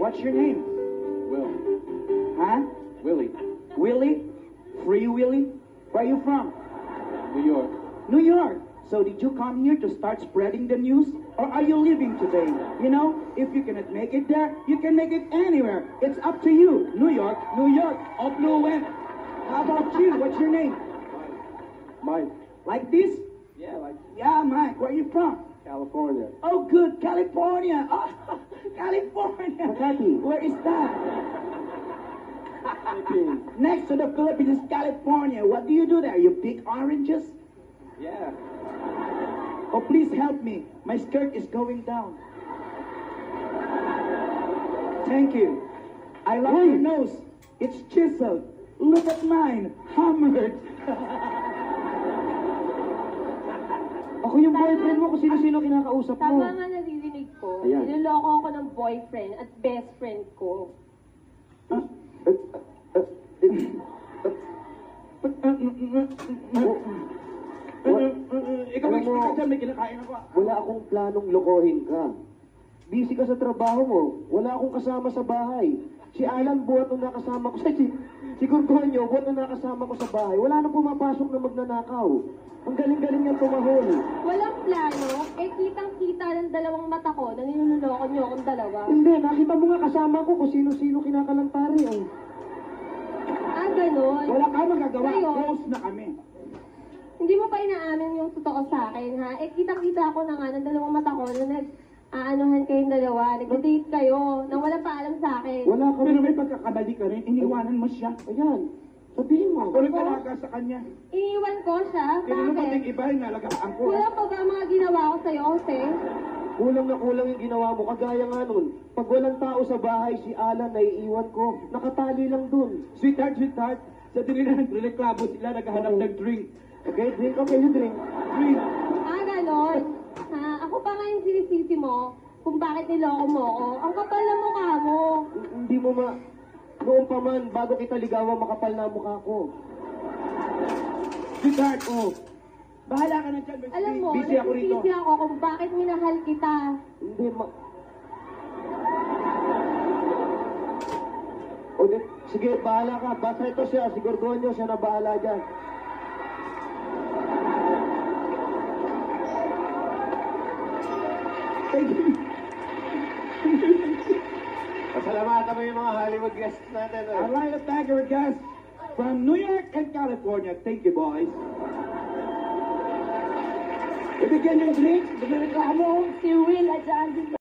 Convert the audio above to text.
What's your name? Will. Huh? Willie. Willie? Free Willie? Where are you from? New York. New York. So did you come here to start spreading the news? Or are you leaving today? You know, if you cannot make it there, you can make it anywhere. It's up to you. New York, affluent. How about you? What's your name? Mike. Like this? Yeah, like Yeah, Mike. Where are you from? California. Oh, good. California. Oh, California. Makati. Where is that? Philippines. Next to the Philippines is California. What do you do there? You pick oranges? Yeah. Oh, please help me. My skirt is going down. Thank you. I love your nose. It's chiseled. Look at mine. Hammered. Ako yung boyfriend mo kung sino-sino kinakausap mo. Tama nga naririnig ko. Ayan. Niloloko ako ng boyfriend at best friend ko. Ikaw Alam mag-speak mo, ka dyan. May kinakain ako. Wala akong planong lokohin ka. Busy ka sa trabaho mo. Wala akong kasama sa bahay. Si Alan buhat nung nakasama ko. Si Gorgonio buhat nung nakasama ko sa bahay. Wala nang pumapasok na magnanakaw. Ang galing-galing niyang tumahol. Walang plano, eh kitang-kita ng dalawang mata ko na niloloko niyo akong dalawa. Hindi, nakita mo nga kasama ko kung sino-sino kinakalantari. Oh. Ah, ganun. Wala ka magagawa. Ngayon, Close na kami. hindi mo pa inaamin yung totoo sa akin, ha? Eh, kitang-kita ko na nga ng dalawang mata ko na nag-aanuhan kayong dalawa. Nag-date kayo nang walang paalam sa akin. Wala ka Pero may pagkakamali ka rin. Iniwanan mo siya. Ayan, sabihin mo. Ako rin talaga sa kanya. Iniwan ko siya. Tinanong Bakit? pating iba, nalagaan ko. Kulang pa ba ang mga ginawa ko sa'yo, Jose? Kulang na kulang yung ginawa mo. Kagaya nga nun, pag walang tao sa bahay, si Alan naiiwan ko. Nakatali lang dun. Sweetheart. Sa dinila nagreklamo sila, naghahanap ng drink. Okay, drink. Okay, you drink. Drink. Ah, ganon. Ha? Ako pa nga yung sinisisi mo kung bakit niloko mo ako. Ang kapal na mukha mo. Hindi mo noon pa man, bago kita ligawan, makapal na ang mukha ko. Sweetheart, oh. Bahala ka na dyan. Alam mo, Busy ako rito. nagsisisi ako kung bakit minahal kita. Hindi, O, sige, bahala ka. Basta ito siya, si Gorgonio, siya na bahala dyan. Thank you. Pasalamatan mo yung mga Hollywood guests natin. I'd like to thank our guests from New York and California. Thank you, boys. Ibigyan yung drinks. Nagreklamo. Si Will at Andy.